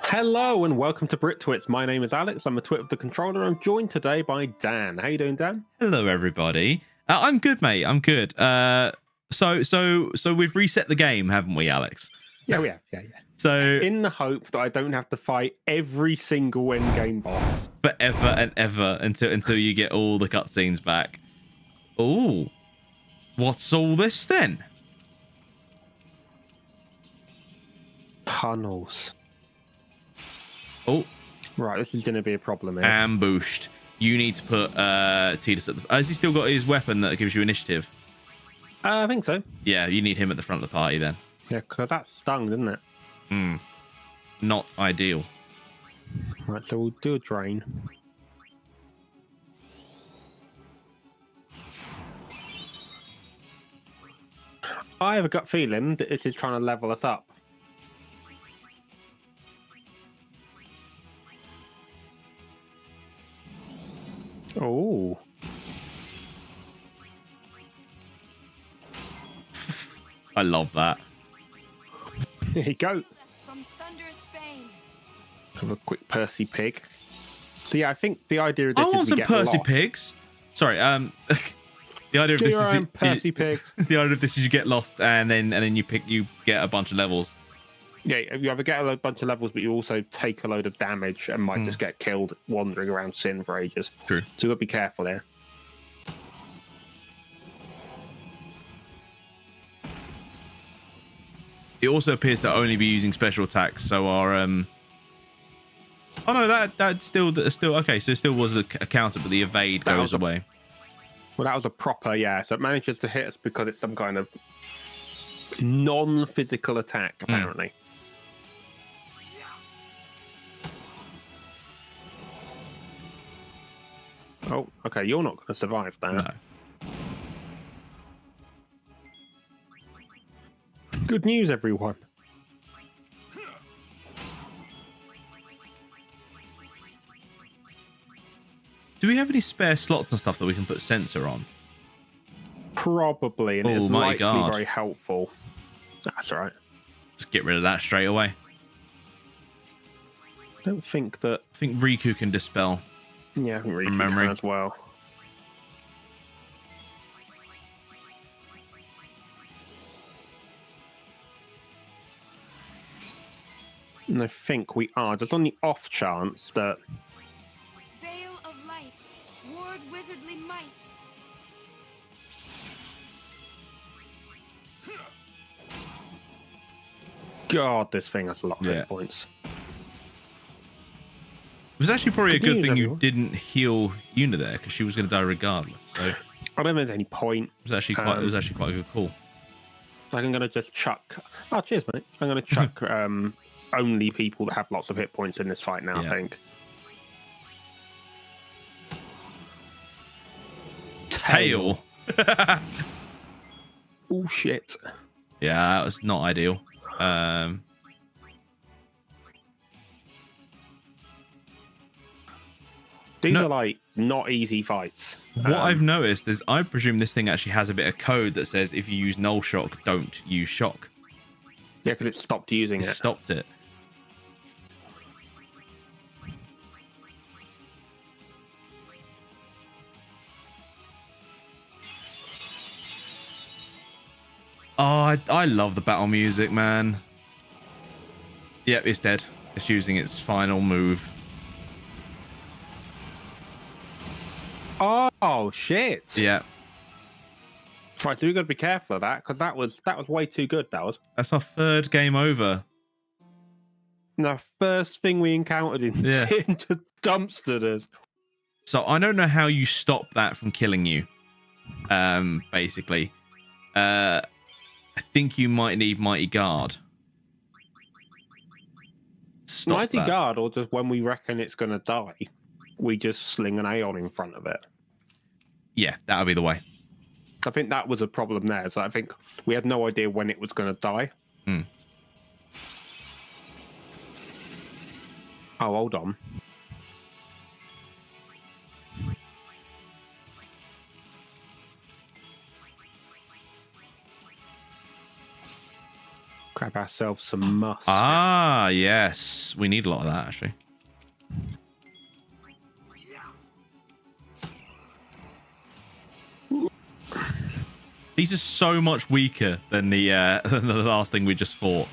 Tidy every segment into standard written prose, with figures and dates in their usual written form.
Hello and welcome to BritTwits. My name is Alex. I'm a twit of the controller. I'm joined today by Dan. How you doing, Dan? Hello, everybody. I'm good, mate. I'm good. So we've reset the game, haven't we, Alex? Yeah, we have. Yeah. So In the hope that I don't have to fight every single end-game boss. forever and ever until you get all the cutscenes back. Oh, what's all this then? Tunnels. Oh, Right, this is going to be a problem here. ambushed. You need to put Tidus at the... Has he still got his weapon that gives you initiative? I think so. Yeah, you need him at the front of the party then. Yeah, because that stung, didn't it? Not ideal. Right, so we'll do a drain. I have a gut feeling that this is trying to level us up. Oh. I love that. There you go. From thunderous Spain. Have a quick Percy pig. So yeah, I think the idea of I this want is we some get Percy lost. pigs. Sorry, the idea of Do this your is own Percy pigs. the idea of this is you get lost and then you get a bunch of levels. Yeah, you either get a bunch of levels, but you also take a load of damage and might just get killed wandering around Sin for ages. True. So you've got to be careful there. It also appears to only be using special attacks, so our oh no, that still okay. So it still was a counter, but the evade goes away. Well, that was a proper, yeah. So it manages to hit us because it's some kind of non-physical attack, apparently. Oh, okay. You're not going to survive that. No. Good news, everyone. Do we have any spare slots and stuff that we can put sensor on? Probably, and Oh, it's my likely God. very helpful. That's all right. Just get rid of that straight away. I don't think that... I think Riku can dispel. Yeah, I think Riku From memory. can as well. And I think we are, just on the off chance that... Veil of light. Ward wizardly might. God, this thing has a lot of Yeah. hit points. It was actually probably a Good good news, thing you everyone. didn't heal Yuna there because she was going to die regardless. So it I don't think there's any point. was actually quite a good call. I'm going to just chuck... Oh, cheers, mate. I'm going to chuck only people that have lots of hit points in this fight now, Yeah. I think. Tail. Oh, shit. Yeah, that was not ideal. These No. are, like, not easy fights. What I've noticed is I presume this thing actually has a bit of code that says if you use null shock, don't use shock. Yeah, because it stopped using It it. stopped it. Oh, I love the battle music, man. Yep, it's dead. It's using its final move. Oh, shit. Yeah, Right, so we've got to be careful of that, because that was way too good, that was. that's our third game over. And the first thing we encountered in Yeah. Sin just dumpstered us. So I don't know how you stop that from killing you. Basically, I think you might need Mighty Guard. to stop Mighty that. Guard, or just when we reckon it's going to die, we just sling an Aeon in front of it. Yeah, that would be the way. I think that was a problem there. So I think we had no idea when it was going to die. Hmm. Oh, hold on. Grab ourselves some musk. Ah, yes. We need a lot of that, actually. These are so much weaker than the than the last thing we just fought.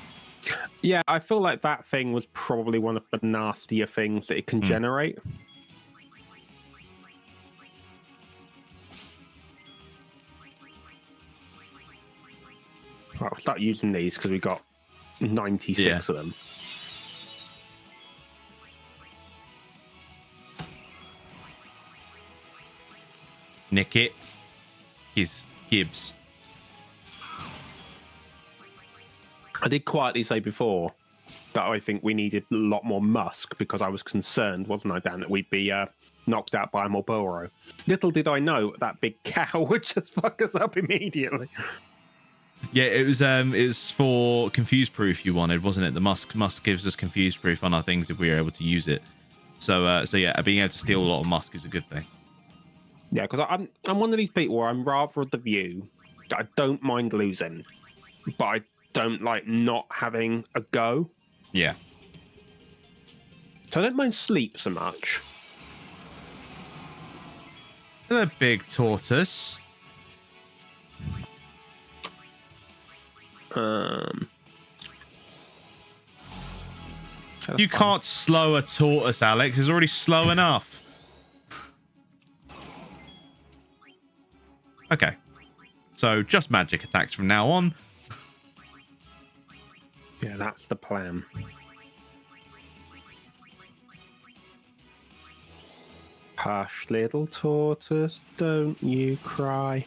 Yeah, I feel like that thing was probably one of the nastier things that it can generate. Right, we'll start using these because we got 96 of them. Nick it. Gibbs. I did quietly say before that I think we needed a lot more musk because I was concerned, wasn't I, Dan, that we'd be knocked out by a Marlboro. Little did I know that big cow would just fuck us up immediately. Yeah, it was for confuse proof you wanted, wasn't it? The musk gives us confuse proof on our things if we are able to use it. So yeah, being able to steal a lot of musk is a good thing. Yeah, because I'm one of these people where I'm rather of the view that I don't mind losing, but I don't like not having a go. Yeah. So I don't mind sleep so much. The big tortoise. You can't slow a tortoise, Alex. It's already slow enough. Okay. So just magic attacks from now on. Yeah, that's the plan. Hush, little tortoise, don't you cry.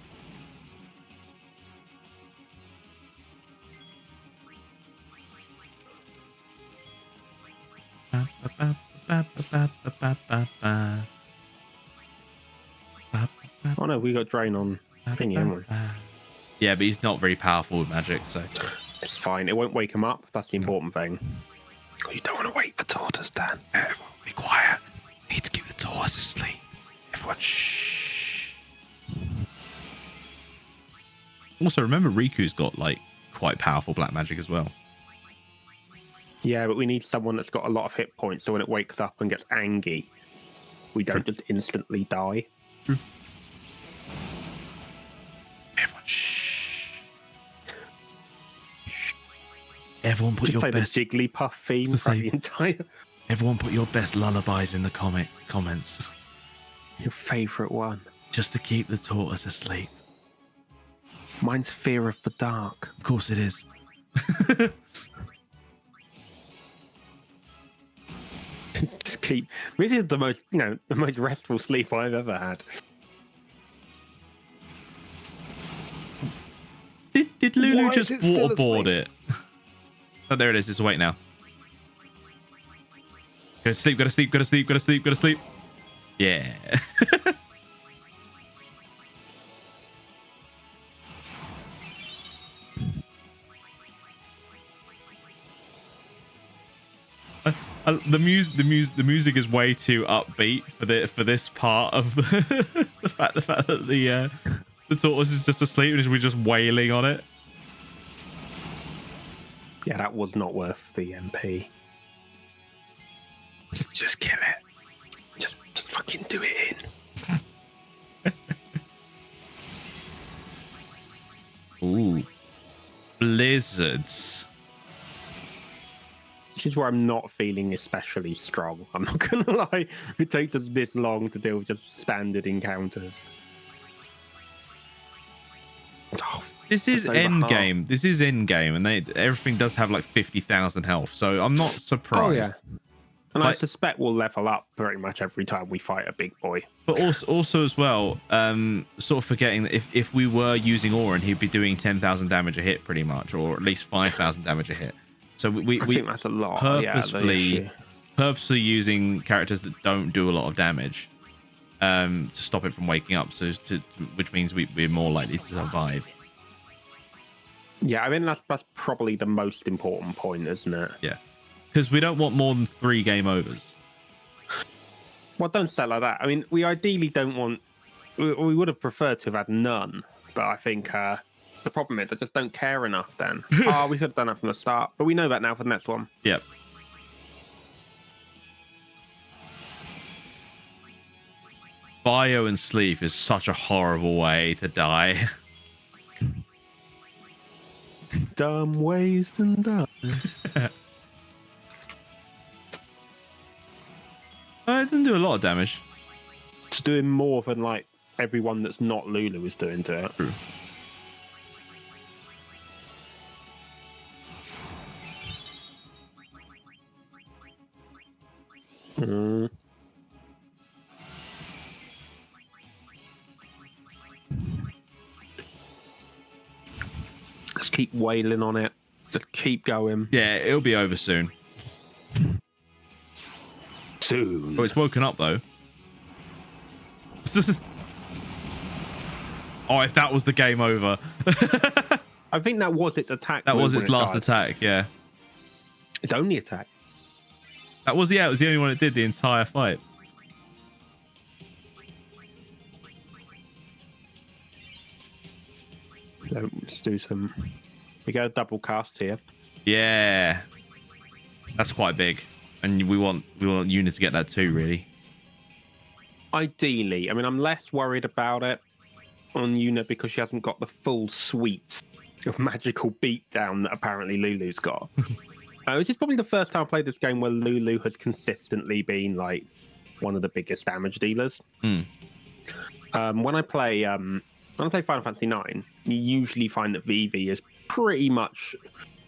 Oh no, we got Drain on thingy, haven't we? Yeah, but he's not very powerful with magic, so It's fine. It won't wake him up. That's the important thing. Oh, you don't want to wake the tortoise, Dan. Everyone be quiet. Need to keep the tortoise asleep. Everyone shh. Also, remember Riku's got like quite powerful black magic as well. Yeah, but we need someone that's got a lot of hit points, so when it wakes up and gets angry, we don't just instantly die. Everyone shh. Everyone put Just your play best the Jigglypuff theme for the entire. Everyone put your best lullabies in the comments. Your favourite one. Just to keep the tortoise asleep. Mine's Fear of the Dark. Of course it is. Just keep. This is the most, the most restful sleep I've ever had. Did Lulu Why just is it still waterboard asleep? it? Oh, there it is. Just wait now. Go to sleep. Go to sleep. Go to sleep. Go to sleep. Go to sleep. Yeah. The music is way too upbeat for this part of the the fact that the tortoise is just asleep and we're just wailing on it. Yeah, that was not worth the MP. Just kill it. Just fucking do it in. Ooh, blizzards. This is where I'm not feeling especially strong. I'm not gonna lie. It takes us this long to deal with just standard encounters. Oh, This is just over end half. game. This is end game, and everything does have like 50,000 health. So I'm not surprised. Oh, yeah. And I Like- suspect we'll level up pretty much every time we fight a big boy. But also as well, sort of forgetting that if we were using Auron, he'd be doing 10,000 damage a hit pretty much, or at least 5,000 damage a hit. So we I think that's a lot. purposefully using characters that don't do a lot of damage to stop it from waking up. Which means we're more likely to survive. Yeah, I mean that's probably the most important point, isn't it? Yeah, because we don't want more than 3 game overs. Well, don't say it like that. I mean, we ideally don't want. We would have preferred to have had none, but I think The problem is I just don't care enough then. Oh, we could have done that from the start, but we know that now for the next one. Yep. Bio and sleep is such a horrible way to die. Dumb ways and dumb. It doesn't do a lot of damage. It's doing more than like everyone that's not Lulu is doing to it. True. Just keep wailing on it. Just keep going. Yeah, it'll be over soon. Soon. Oh, it's woken up though. Oh, if that was the game over. I think that was its attack. That was when its it last died. attack, yeah. Its only attack. That was, yeah, it was the only one it did the entire fight. So let's do some. We go double cast here. Yeah. That's quite big. And we want Una to get that too, really. Ideally, I mean, I'm less worried about it on Una because she hasn't got the full suite of magical beatdown that apparently Lulu's got. This is probably the first time I played this game where Lulu has consistently been like one of the biggest damage dealers. Mm. When I play Final Fantasy IX, you usually find that Vivi is pretty much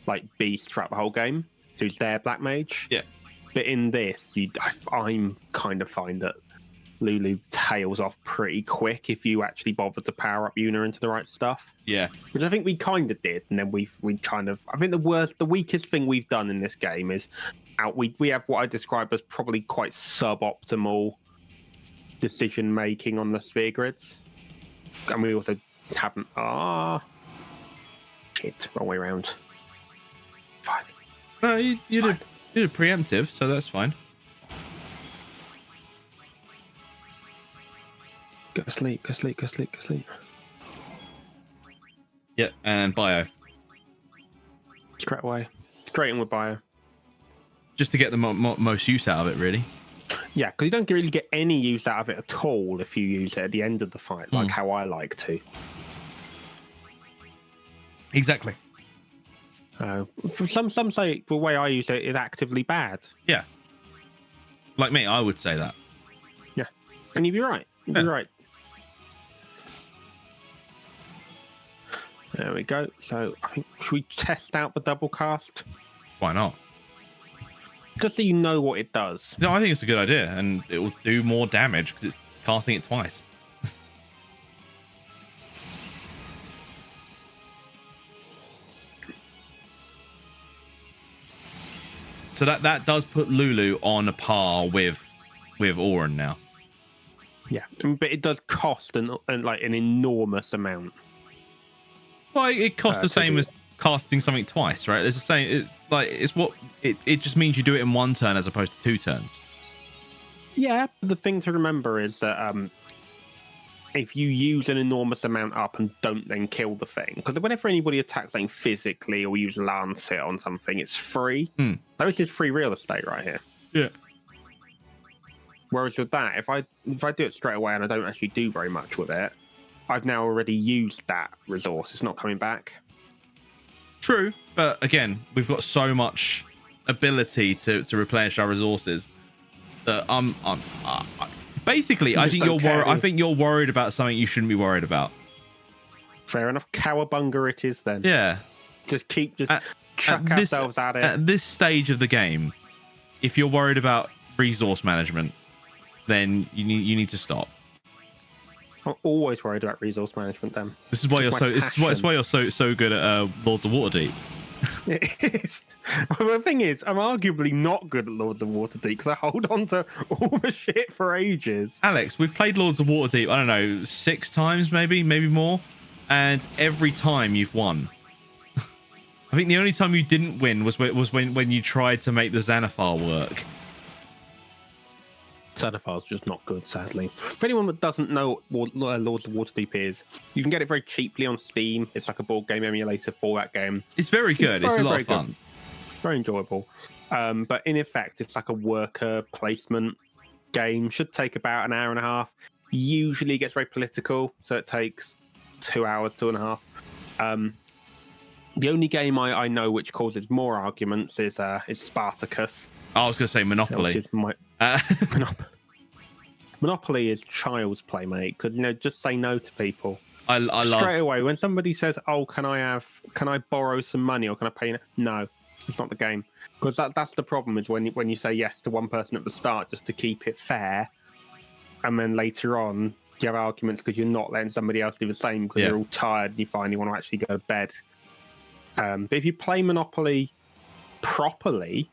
like beast throughout the whole game. Who's their black mage? Yeah. But in this, I'm kind of find that Lulu tails off pretty quick if you actually bother to power up Una into the right stuff. Yeah. Which I think we kind of did, and then we kind of. I think the weakest thing we've done in this game is we have what I describe as probably quite suboptimal decision making on the sphere grids, and we also haven't. Shit, wrong way around. Fine. No, you did a preemptive, so that's fine. Go to sleep, go sleep, go sleep, go sleep. Yeah, and bio. Straight away. Straight in with bio. Just to get the most use out of it, really. Yeah, because you don't really get any use out of it at all if you use it at the end of the fight, like how I like to. Exactly. Some say the way I use it is actively bad. Yeah. Like me, I would say that. Yeah. And you'd be right. You'd be right. There we go. So I think, should we test out the double cast? Why not? Just so you know what it does. No, I think it's a good idea, and it will do more damage because it's casting it twice. So that does put Lulu on a par with Auron now. Yeah, but it does cost an enormous amount. Well, it costs the same as casting something twice, right? It's the same. It just means you do it in one turn as opposed to 2 turns. Yeah, the thing to remember is that if you use an enormous amount up and don't then kill the thing, because whenever anybody attacks something physically or use lance hit on something, it's free. This is free real estate right here. Yeah. Whereas with that, if I do it straight away and I don't actually do very much with it, I've now already used that resource. It's not coming back. True, but again, we've got so much ability to replenish our resources that basically, I think you're worried about something you shouldn't be worried about. Fair enough. Cowabunga it is then. Yeah. Just chuck ourselves at it. At this stage of the game, if you're worried about resource management, then you need to stop. I'm always worried about resource management. Then this is why you're so good at Lords of Waterdeep. It is. Well, the thing is, I'm arguably not good at Lords of Waterdeep because I hold on to all the shit for ages. Alex, we've played Lords of Waterdeep, I don't know, 6 times, maybe more, and every time you've won. I think the only time you didn't win was when you tried to make the Xanathar work. Certified's just not good, sadly. For anyone that doesn't know what Lords of Waterdeep is, you can get it very cheaply on Steam. It's like a board game emulator for that game. It's very good. It's a lot of fun. Good. Very enjoyable. But in effect, it's like a worker placement game. Should take about an hour and a half. Usually gets very political, so it takes 2 hours, 2.5. The only game I know which causes more arguments is Spartacus. I was going to say Monopoly. Which is Monopoly is child's play, mate. Because just say no to people. I love straight away when somebody says, "Oh, can I borrow some money or can I pay?" No, it's not the game. Because that's the problem is when you say yes to one person at the start just to keep it fair, and then later on you have arguments because you're not letting somebody else do the same because you're all tired and you finally want to actually go to bed. But if you play Monopoly properly,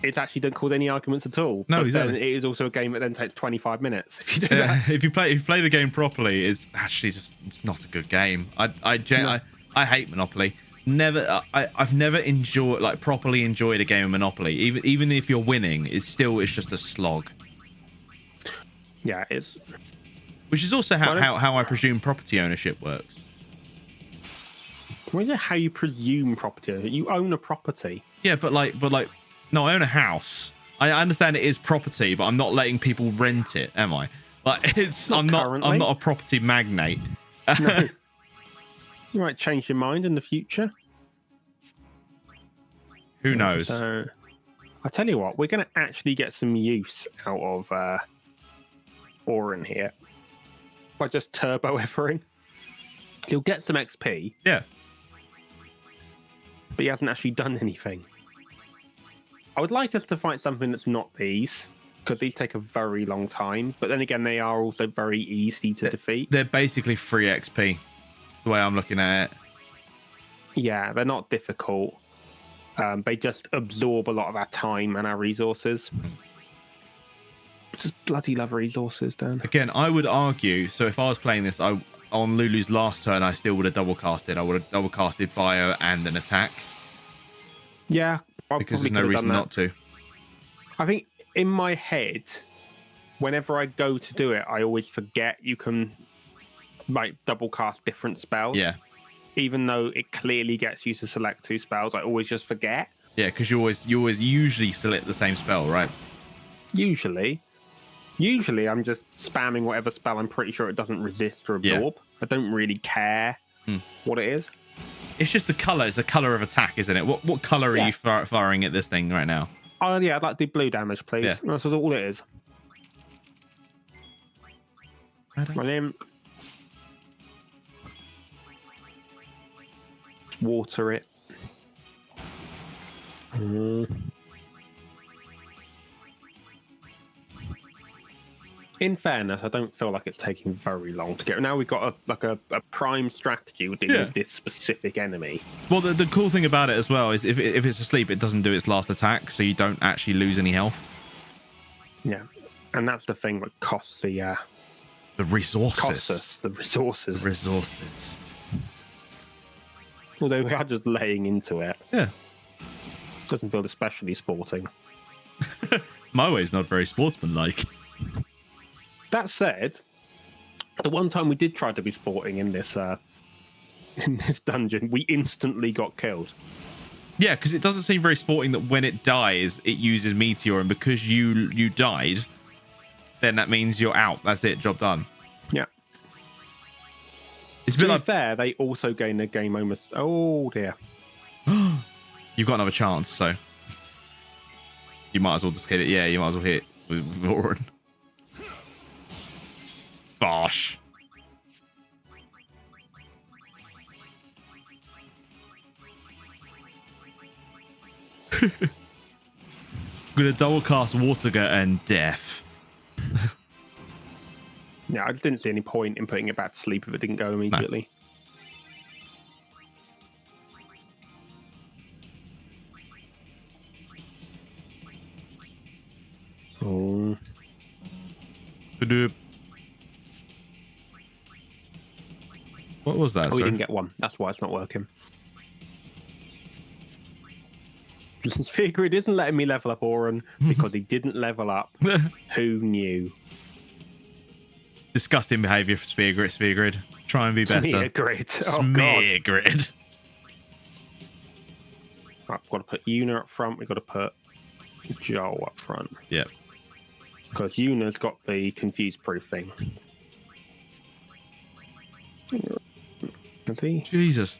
it actually doesn't cause any arguments at all. No, but exactly. Then it is also a game that then takes 25 minutes if you do that. If you play the game properly, it's actually it's not a good game. I hate Monopoly. I've never properly enjoyed a game of Monopoly. Even if you're winning, it's just a slog. Yeah, it's. Which is also how I presume property ownership works. Well, yeah, how you presume property. You own a property. Yeah, but no, I own a house. I understand it is property, but I'm not letting people rent it, am I? I'm not a property magnate. No. You might change your mind in the future. Who knows? So, I tell you what, we're going to actually get some use out of Orin here by just turbo everything. He'll get some XP. Yeah. But he hasn't actually done anything. I would like us to fight something that's not these, because these take a very long time. But then again, they are also very easy to defeat. They're basically free XP, the way I'm looking at it. Yeah, they're not difficult. They just absorb a lot of our time and our resources. Just bloody love resources, Dan. Again, I would argue, so if I was playing this, on Lulu's last turn, I still would have double casted. I would have double casted bio and an attack. Yeah. Because there's no reason not to. I think in my head, whenever I go to do it, I always forget you can double cast different spells. Yeah. Even though it clearly gets you to select 2 spells, I always just forget. Yeah, because you always usually select the same spell, right? Usually I'm just spamming whatever spell I'm pretty sure it doesn't resist or absorb. Yeah. I don't really care what it is. It's just the color. It's the color of attack, isn't it? What color are you firing at this thing right now? Oh yeah, I'd like to do blue damage, please. Yeah. That's all it is. Brilliant. Water it. In fairness, I don't feel like it's taking very long to get. Now we've got a prime strategy with this specific enemy. Well, the cool thing about it as well is if it's asleep, it doesn't do its last attack, so you don't actually lose any health. Yeah, and that's the thing that costs the resources. Costs us the resources. The resources. Although we are just laying into it. Yeah. Doesn't feel especially sporting. My way is not very sportsmanlike. That said, the one time we did try to be sporting in this dungeon, we instantly got killed. Yeah, because it doesn't seem very sporting that when it dies, it uses Meteor, and because you died, then that means you're out. That's it. Job done. Yeah. It's to be fair, they also gain their game almost. Oh dear. You've got another chance, so you might as well just hit it. Yeah, you might as well hit it with Orin. Bosh. I'm gonna double cast Waterger and Death. Yeah, I just didn't see any point in putting it back to sleep if it didn't go immediately. No. Oh. What was that? Oh, we didn't get one. That's why it's not working. Sphere Grid isn't letting me level up Auron because he didn't level up. Who knew? Disgusting behaviour for Sphere Grid. Sphere Grid. Try and be better. Smear Grid. Oh, Smear God. Grid. Right, we've got to put Una up front. We've got to put Joel up front. Yep. Because Una's got the confused proof thing. Is he? Jesus.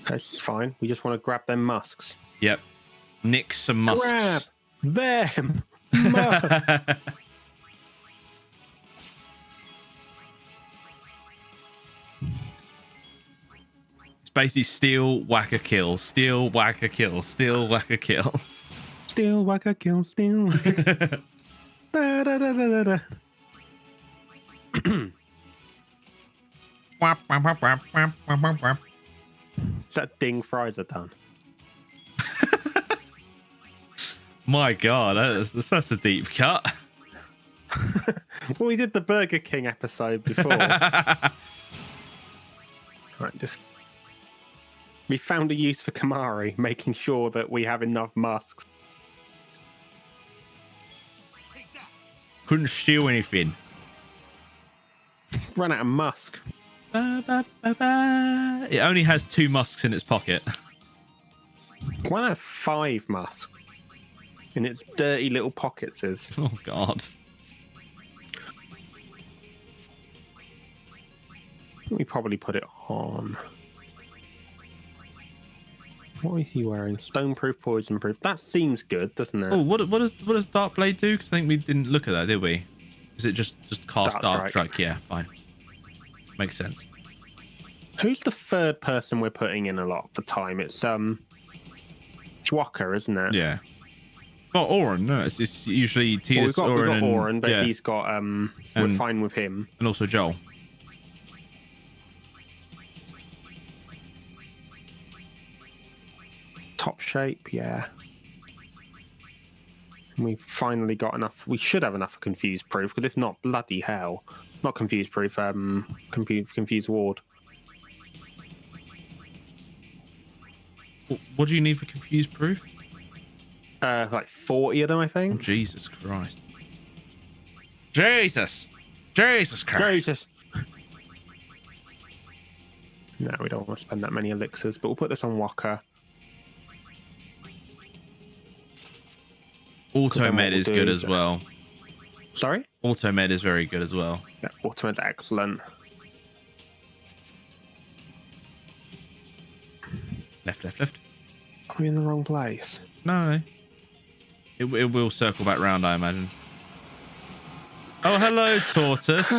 That's fine. We just want to grab them musks. Yep. Nick some musks. Grab them musks. It's basically steal, whack a kill. Steal, whack a kill. Steal, whack a kill. Still whack a kill, still. Da, da, da, da, da, da. Is that ding fries are done? My God, that's a deep cut. Well, we did the Burger King episode before. Right, just we found a use for Kamari, making sure that we have enough musks. Couldn't steal anything. Run out of musk. It only has 2 musks in its pocket. One out of 5 musks in its dirty little pockets. Oh God. We probably put it on. What is he wearing? Stoneproof, poisonproof. That seems good, doesn't it? Oh, what does Dark Blade do? Because I think we didn't look at that, did we? Is it just cast Dark Strike? Yeah, fine. Makes sense. Who's the third person we're putting in a lot of the time? It's Chwaka, isn't it? Yeah. Well, Auron, no, it's usually Tidus, well, we've got Auron, Auron, but yeah. he's got we're fine with him. And also Joel. Top shape, yeah. We've finally got enough. We should have enough for confused proof, because if not, bloody hell. Not confused proof, confused ward. What do you need for confused proof? Like 40 of them, I Oh, think. Jesus Christ. Jesus Christ. Jesus. No, we don't want to spend that many elixirs, but we'll put this on Waka. Auto med is good as well. Sorry? Auto med is very good as well. Yeah, Automed's excellent. Left. Are we in the wrong place? No. It will circle back round, I imagine. Oh, hello, Tortoise.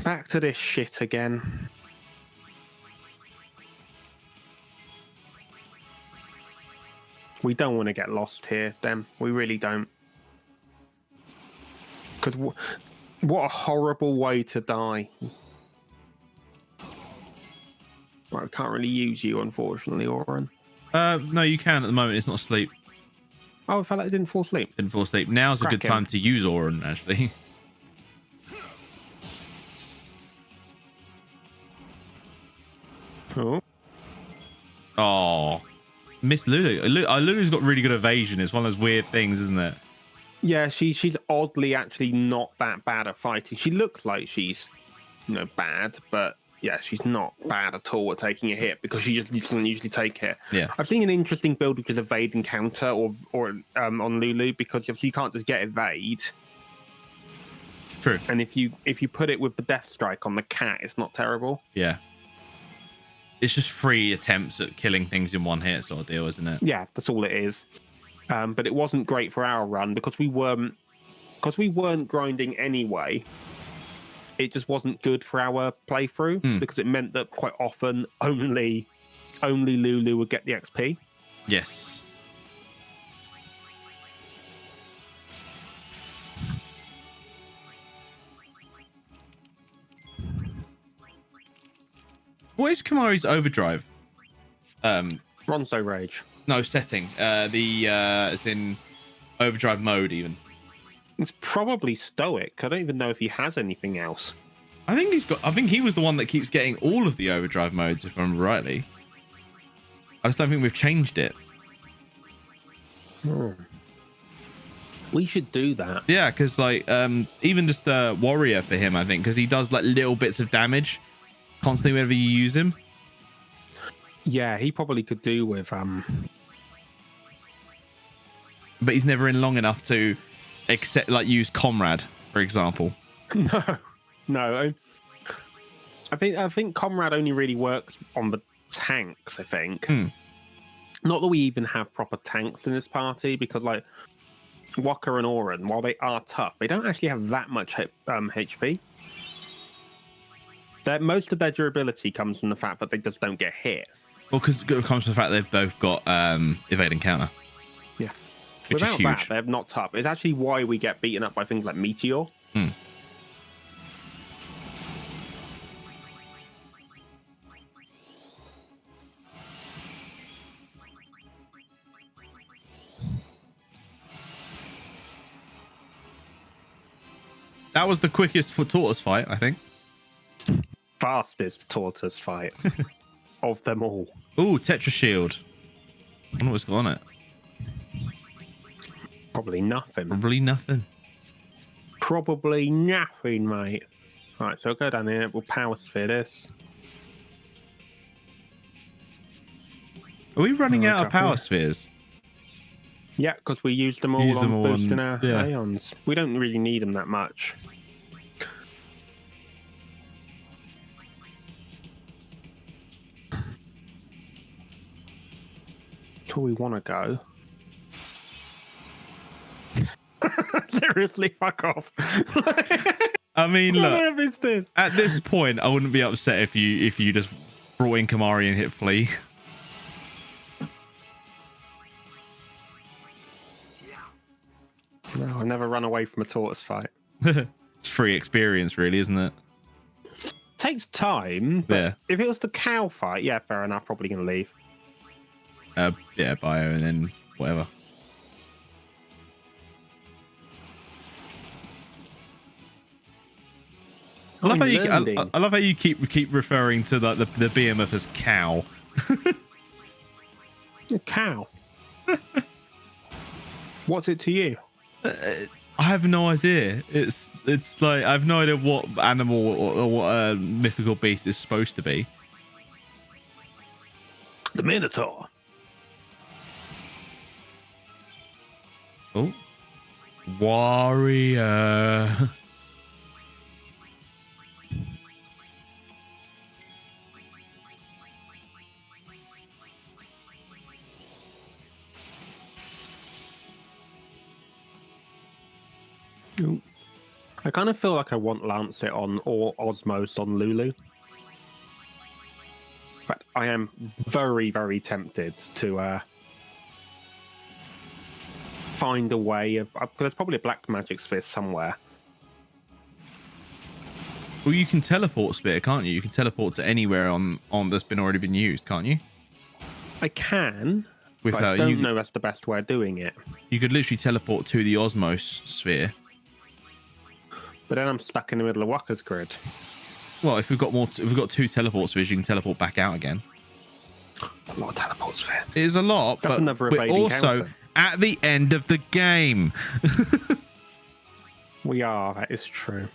Back to this shit again. We don't want to get lost here, then. We really don't. Because what a horrible way to die. Right, we can't really use you, unfortunately, Auron. No, you can at the moment. It's not asleep. Oh, I felt like it didn't fall asleep. Didn't fall asleep. Now's a good Crack him. time to use Auron, actually. Oh. Oh. Miss Lulu. Lulu's got really good evasion. It's one of those weird things, isn't it? Yeah, she's oddly actually not that bad at fighting. She looks like she's, bad, but yeah, she's not bad at all at taking a hit because she just doesn't usually take hit. Yeah. I've seen an interesting build which is evade and counter or on Lulu, because obviously you can't just get evade. True. And if you put it with the death strike on the cat, it's not terrible. Yeah. It's just 3 attempts at killing things in one hit sort of deal, isn't it? Yeah, that's all it is. But it wasn't great for our run because we weren't grinding anyway. It just wasn't good for our playthrough because it meant that quite often only Lulu would get the XP. Yes. What is Kamari's overdrive? Ronso Rage. No setting. As in overdrive mode even. It's probably Stoic. I don't even know if he has anything else. I think he was the one that keeps getting all of the overdrive modes, if I remember rightly. I just don't think we've changed it. We should do that. Yeah, because like even just warrior for him, I think, because he does like little bits of damage constantly whenever you use him. Yeah, he probably could do with But he's never in long enough to accept, like, use Comrade, for example. No. I think Comrade only really works on the tanks, I think. Not that we even have proper tanks in this party, because like Waka and Oren, while they are tough, they don't actually have that much HP. Most of their durability comes from the fact that they just don't get hit. Well, because it comes from the fact they've both got evade and counter. Yeah. Which Without is huge. that, they're not tough. It's actually why we get beaten up by things like Meteor. That was the quickest for Tortoise fight, I think. Fastest tortoise fight of them all. Ooh, Tetra Shield. I wonder what's got on it. Probably nothing. Probably nothing. Probably nothing, mate. Alright, so I'll go down here. We'll power sphere this. Are we running out of power spheres? Yeah, because we used them all Use on them all boosting on- our yeah. ions. We don't really need them that much. Till we want to go. Seriously, fuck off. I mean, What on look, earth is this? at this point, I wouldn't be upset if you just brought in Kamari and hit Flea. No, I'll never run away from a tortoise fight. It's free experience, really, isn't it? Takes time, but Yeah. if it was the cow fight, yeah, fair enough, probably going to leave. Yeah, bio and then whatever. I love how I love how you keep referring to the behemoth as cow. A cow. What's it to you? I have no idea. It's like I have no idea what animal or what a mythical beast is supposed to be. The Minotaur. Oh, warrior. I kind of feel like I want Lancet on or Osmos on Lulu. But I am very, very tempted to find a way of... there's probably a black magic sphere somewhere. Well, you can teleport Spear, can't you? You can teleport to anywhere on that's already been used, can't you? I can, With but I don't know that's the best way of doing it. You could literally teleport to the Osmos sphere. But then I'm stuck in the middle of Waka's grid. Well, if we've got two teleport spheres, you can teleport back out again. A lot of teleport sphere. It is a lot, That's but another we're evading also counter. at the end of the game. We are, that is true.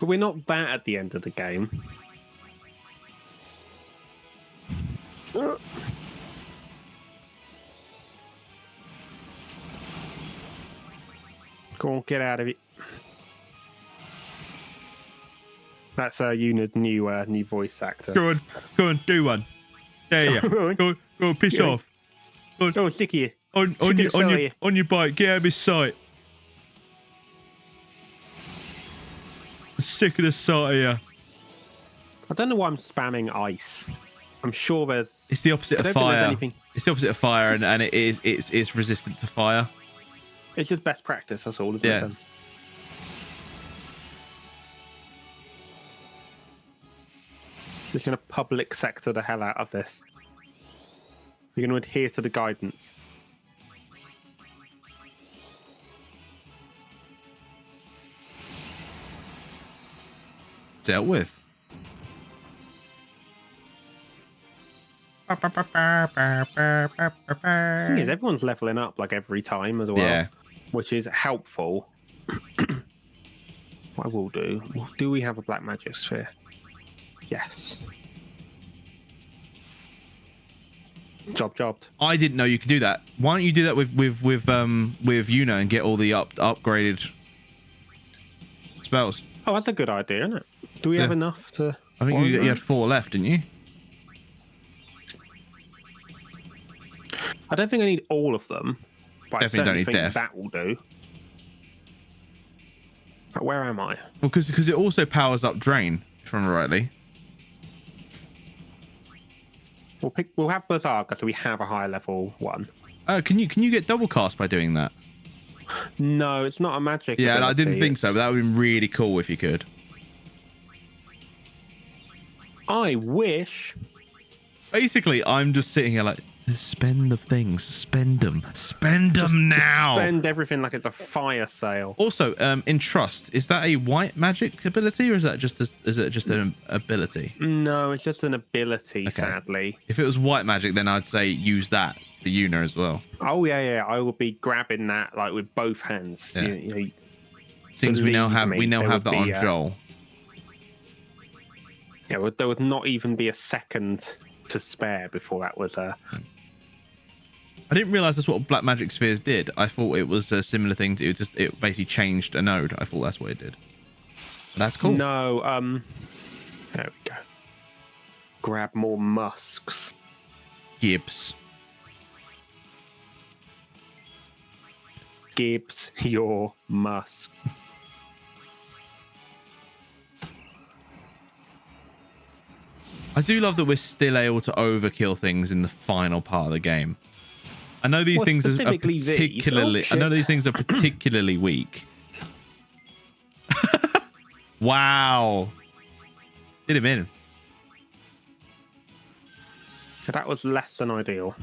But we're not that at the end of the game. Go on, get out of it. That's Una's new voice actor. Go on, do one. There you go. Go on, piss off. Oh, sick of you. On your bike, get out of his sight. I'm sick of the sight of you. I don't know why I'm spamming ice. I'm sure there's... It's the opposite of I don't think there's fire. anything... It's the opposite of fire, and it's resistant to fire. It's just best practice, that's all, isn't Yeah. it? Just going to public sector the hell out of this. You're going to adhere to the guidance. Dealt with. The thing is, everyone's leveling up like every time as well, Yeah. which is helpful. What I will do, do we have a black magic sphere? Yes. Jobbed. I didn't know you could do that. Why don't you do that with Yuna and get all the upgraded spells? Oh, that's a good idea, isn't it? Do we have enough to... I think you had 4 left, didn't you? I don't think I need all of them, but Definitely I certainly don't need think death. that will do. Where am I? Well, because it also powers up Drain, if I remember rightly. We'll have Berserker, so we have a higher level one. Can you get double cast by doing that? No, it's not a magic. Yeah, ability. I didn't think so, but that would have been really cool if you could. I wish. Basically, I'm just sitting here like, spend the things, spend them Just now. spend everything like it's a fire sale. Also, in Trust, is that a white magic ability or is that just an ability? No, it's just an ability. Okay. Sadly. If it was white magic, then I'd say use that for Yuna as well. Oh yeah. I will be grabbing that like with both hands. Yeah. You know, Seems we now have believe me, there that would on be, Joel. yeah, there would not even be a second to spare before that was I didn't realize that's what Black Magic Spheres did. I thought it was a similar thing to it basically changed a node. I thought that's what it did. But that's cool. No, there we go. Grab more musks. Gibbs. Gibbs your musk. I do love that we're still able to overkill things in the final part of the game. I know these things are specifically these? particularly. Oh, I know shit. these things are particularly weak. Wow. Did him in. That was less than ideal.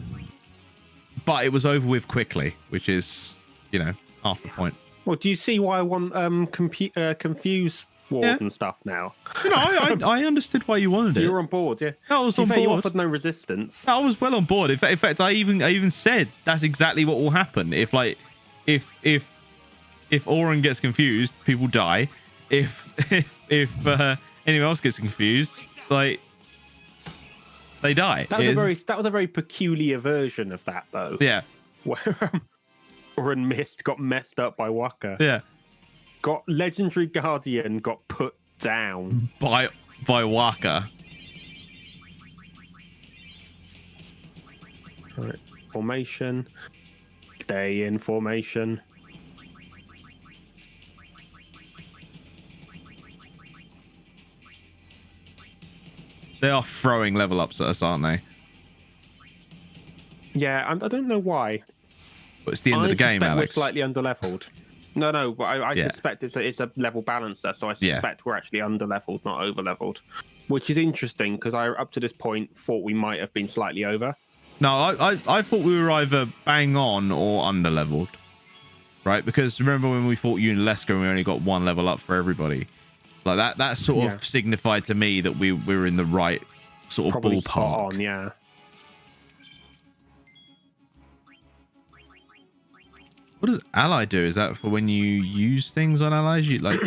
But it was over with quickly, which is, half the point. Well, do you see why I want confuse ward and stuff now? I understood why you wanted it. You're on board, yeah. I was To on be fair, you board. offered no resistance. I was well on board. In fact, I even said that's exactly what will happen. If Auron gets confused, people die. If anyone else gets confused, they die. That was a very peculiar version of that, though. Yeah. Where Auron got messed up by Waka. Yeah. Got Legendary Guardian got put down By Waka. Right. Formation. Stay in formation. They are throwing level ups at us, aren't they? Yeah, I don't know why. But it's the end of the game, suspect Alex. We're slightly underleveled. No, but I Yeah. suspect it's a level balancer, so I suspect we're actually underleveled, not overleveled, which is interesting because I up to this point thought we might have been slightly over. No, I thought we were either bang on or underleveled. Right? Because remember when we fought you and Lesker and we only got 1 level up for everybody? Like that sort of signified to me that we were in the right sort of Probably ballpark. spot on, yeah. What does ally do? Is that for when you use things on allies? You like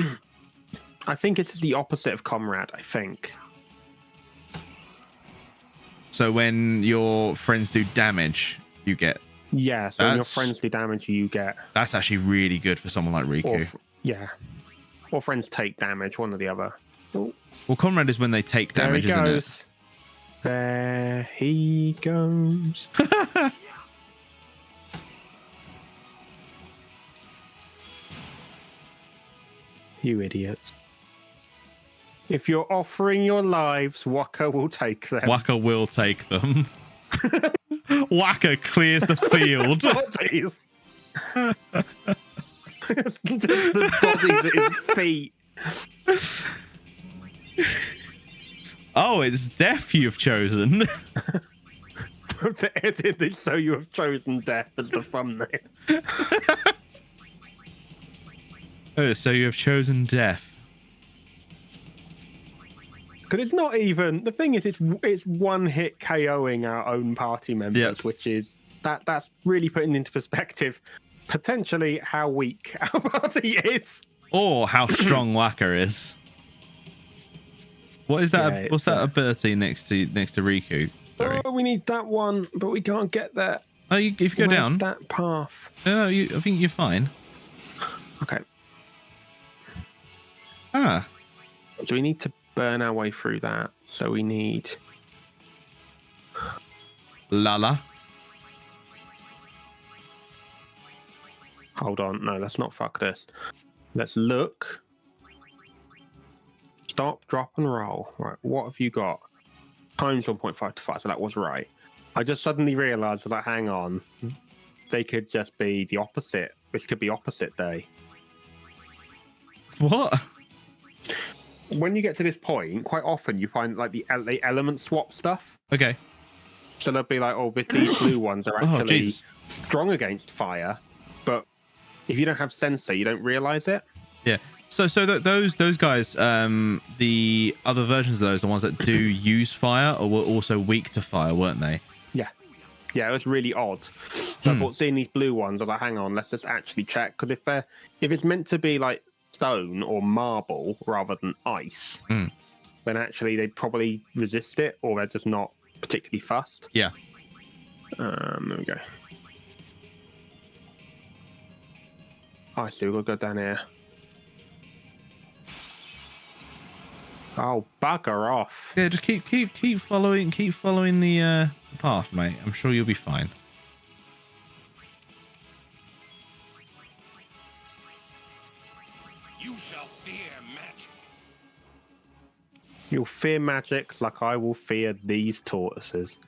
I think it's the opposite of comrade, I think. so when your friends do damage, you get Yeah, so when your That's- friends do damage, you get... that's actually really good for someone like Riku. Or friends take damage, one or the other. Oh, Well, comrade is when they take there damage, he isn't goes. There he goes. it? You idiots. If you're offering your lives, Waka will take them. Waka will take them. Waka clears the field. Bodies. Just the bodies at his feet. Oh, it's death you've chosen. have to edit this so you have chosen death as the thumbnail. Oh, so you have chosen death. Because it's not even the thing is it's one hit KOing our own party members, which is that's really putting into perspective potentially how weak our party is. Or how strong Waka is. What is that? Yeah, what's that ability next to Riku? Sorry. Oh, we need that one, but we can't get there. Oh, if you go Where's down. that path? No, I think you're fine. Okay. Ah. So we need to burn our way through that. So we need Lala. Hold on. No, let's not fuck this. Let's look. Stop, drop, and roll. Right, what have you got? Times 1.5 to 5, so that was right. I just suddenly realised, like, hang on. They could just be the opposite. This could be opposite day. What? When you get to this point, quite often you find, like, the element swap stuff. Okay. So they'll be like, oh, these blue ones are actually strong against fire, but if you don't have sensor, you don't realise it. Yeah. So those guys, the other versions of those, the ones that do use fire, or were also weak to fire, weren't they? Yeah, it was really odd. So I thought seeing these blue ones, I was like, hang on, let's just actually check. Because if it's meant to be like stone or marble rather than ice, then actually they'd probably resist it, or they're just not particularly fussed. Yeah. There we go. I see, we've got to go down here. Oh, bugger off. Yeah, just keep following the path, mate. I'm sure you'll be fine. You shall fear magic. You'll fear magic like I will fear these tortoises.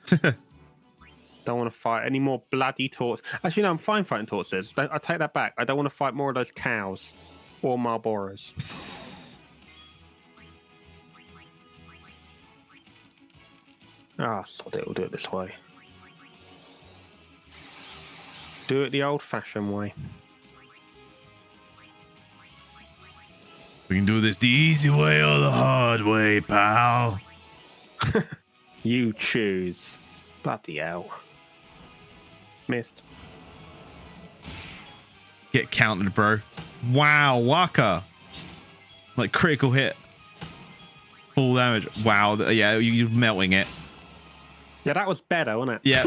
Don't want to fight any more bloody tortoises. Actually, no, I'm fine fighting tortoises. I take that back. I don't want to fight more of those cows or Marlboros. Ah, sod it. We'll do it this way. Do it the old-fashioned way. We can do this the easy way or the hard way, pal. You choose. Bloody hell. Missed. Get countered, bro. Wow, Waka. Like critical hit. Full damage. Wow. Yeah, you're melting it. Yeah, that was better, wasn't it? Yeah.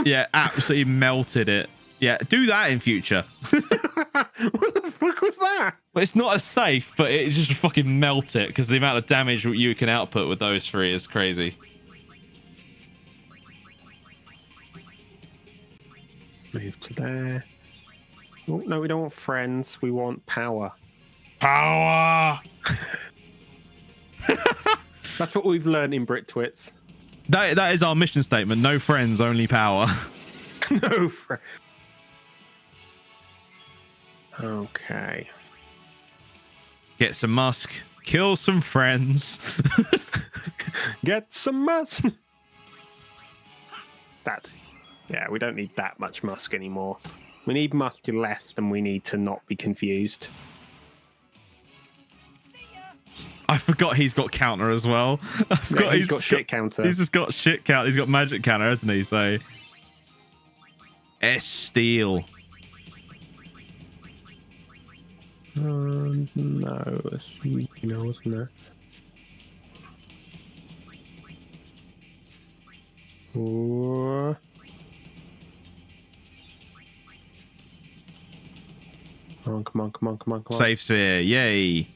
Yeah, absolutely melted it. Yeah, do that in future. What the fuck was that? But it's not as safe, but it just fucking melt it, because the amount of damage you can output with those three is crazy. Move to there. Oh, no, we don't want friends. We want power. Power! That's what we've learned in Britwits. That is our mission statement. No friends, only power. No friends. Okay. Get some musk. Kill some friends. Get some musk. That. Yeah, we don't need that much musk anymore. We need musk less than we need to not be confused. I forgot he's got counter as well. I forgot he's got shit counter. He's just got shit counter. He's got magic counter, hasn't he? So steel. No, it's isn't it? Ooh. Come on. Safe sphere, yay!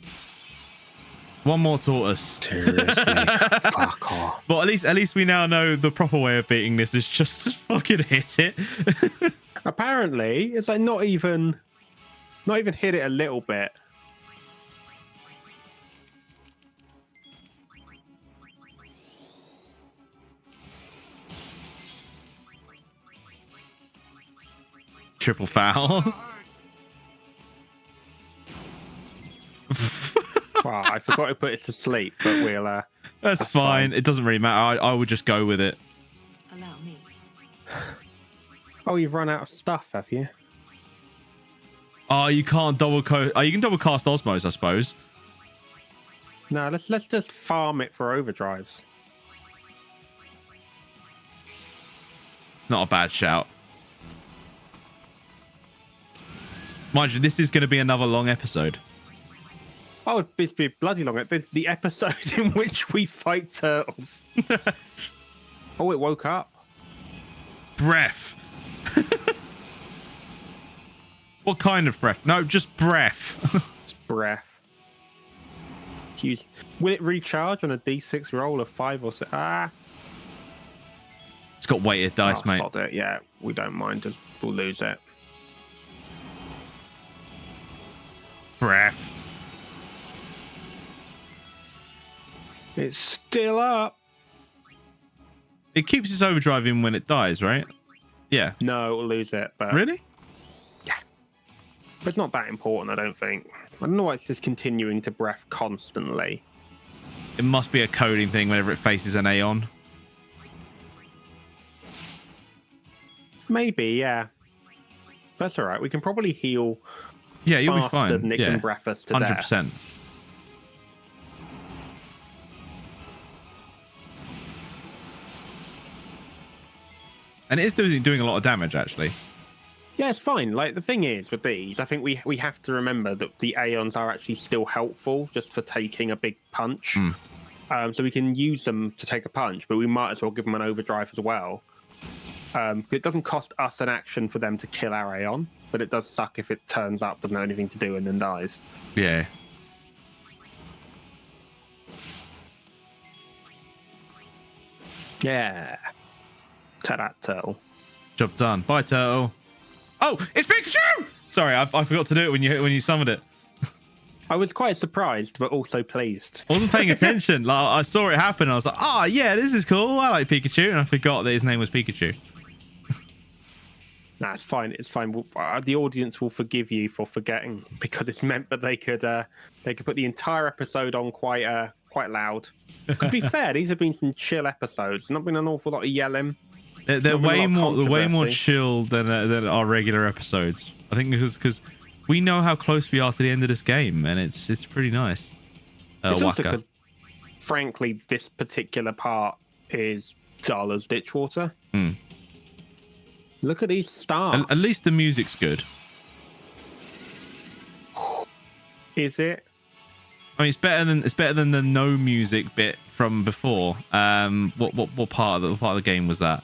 One more tortoise. Seriously, fuck off. But at least we now know the proper way of beating this is just fucking hit it. Apparently, it's like not even hit it a little bit. Triple foul. Wow, I forgot to put it to sleep, but we'll. That's fine. It doesn't really matter. I would just go with it. Allow me. Oh, you've run out of stuff, have you? Oh, you can't double cast. Oh, you can double cast Osmos, I suppose. No, let's just farm it for overdrives. It's not a bad shout. Mind you, this is going to be another long episode. Oh, it's be bloody long. The episode in which we fight turtles. Oh, it woke up. Breath. What kind of breath? No, just breath. It's breath. Use. Will it recharge on a D6 roll of 5 or 6? Ah. It's got weighted dice, mate. Sod it. Yeah, we don't mind. Just we'll lose it. Breath. It's still up. It keeps its overdrive in when it dies, right? Yeah. No, we'll lose it. But Really? yeah, but it's not that important, I don't think. I don't know why it's just continuing to breath constantly. It must be a coding thing whenever it faces an Aeon. Maybe, yeah. That's all right. We can probably heal Yeah, you'll be faster fine. than it Yeah. can breath us to death. 100%. And it is doing a lot of damage, actually. Yeah, it's fine. Like, the thing is, with these, I think we have to remember that the Aeons are actually still helpful just for taking a big punch. So we can use them to take a punch, but we might as well give them an overdrive as well. It doesn't cost us an action for them to kill our Aeon, but it does suck if it turns up, doesn't have anything to do, and then dies. Yeah. Yeah. To that turtle. Job done. Bye, turtle. Oh, it's Pikachu! Sorry, I forgot to do it when you summoned it. I was quite surprised, but also pleased. I wasn't paying attention. Like, I saw it happen. I was like, oh, yeah, this is cool. I like Pikachu. And I forgot that his name was Pikachu. Nah, it's fine. It's fine. The audience will forgive you for forgetting because it's meant that they could put the entire episode on quite loud. Because to be fair, these have been some chill episodes. There's not been an awful lot of yelling. They're way more chill than our regular episodes. I think because we know how close we are to the end of this game, and it's pretty nice. It's also because, frankly, this particular part is Zala's Ditchwater. Look at these stars. At least the music's good. Is it? I mean, it's better than the no music bit from before. What part of the game was that?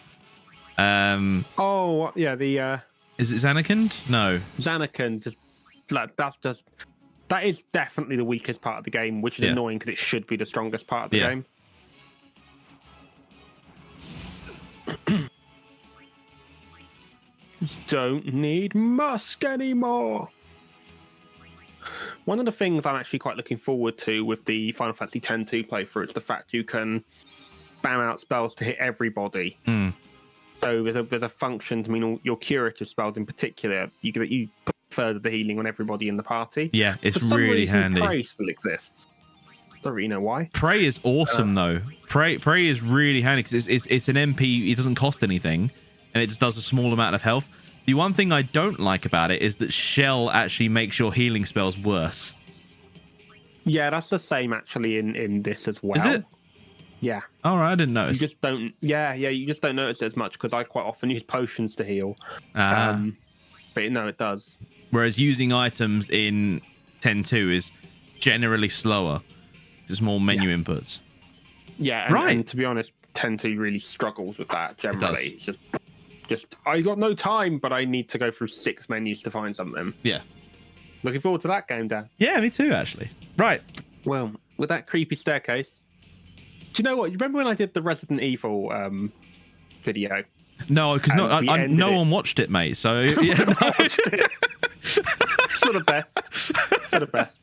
Oh yeah, the is it Zanarkand? No, Zanarkand. Just like that is definitely the weakest part of the game, which is annoying because it should be the strongest part of the game. Don't need musk anymore. One of the things I'm actually quite looking forward to with the Final Fantasy X-2 playthrough is the fact you can spam out spells to hit everybody. So there's a function to mean all your curative spells in particular. You put further the healing on everybody in the party. Yeah, it's For some really reason, handy. Prey still exists. Don't really know why. Prey is awesome though. Prey is really handy because it's an MP. It doesn't cost anything, and it just does a small amount of health. The one thing I don't like about it is that Shell actually makes your healing spells worse. Yeah, that's the same actually in this as well. Is it? Yeah. All right, I didn't notice. You just don't. Yeah, you just don't notice it as much because I quite often use potions to heal. But no, it does. Whereas using items in 10.2 is generally slower. There's more menu inputs. Yeah, and to be honest, 10.2 really struggles with that generally. It's just I got no time, but I need to go through 6 menus to find something. Yeah. Looking forward to that game, Dan. Yeah, me too, actually. Right. Well, with that creepy staircase. Do you know what? You remember when I did the Resident Evil video? No, because no one watched it, mate. So yeah, It's for the best. For the best.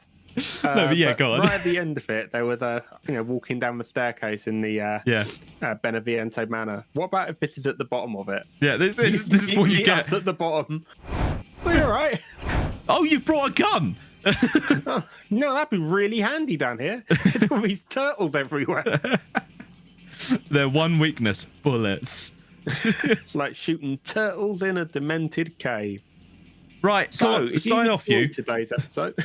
No, but yeah, go on. Right at the end of it, there was walking down the staircase in the Beneviento Manor. What about if this is at the bottom of it? Yeah, this is what you get at the bottom. Are you all right? Oh, you've brought a gun. No, that'd be really handy down here. There's all these turtles everywhere. Their one weakness: bullets. It's like shooting turtles in a demented cave. Right, So, if sign off, you. Today's episode.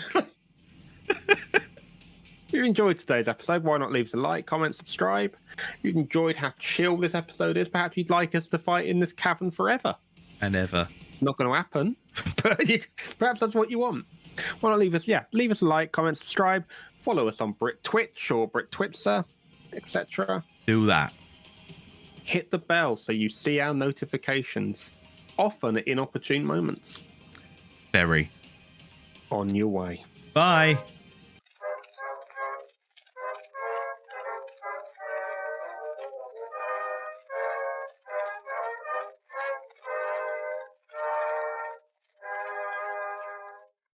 If you enjoyed today's episode, why not leave us a like, comment, subscribe? If you enjoyed how chill this episode is, perhaps you'd like us to fight in this cavern forever. And ever. It's not going to happen, but perhaps that's what you want. Why not leave us a like, comment, subscribe, follow us on Twitch or Twitzer, etc. Do that. Hit the bell so you see our notifications, often at inopportune moments. Very. On your way. Bye.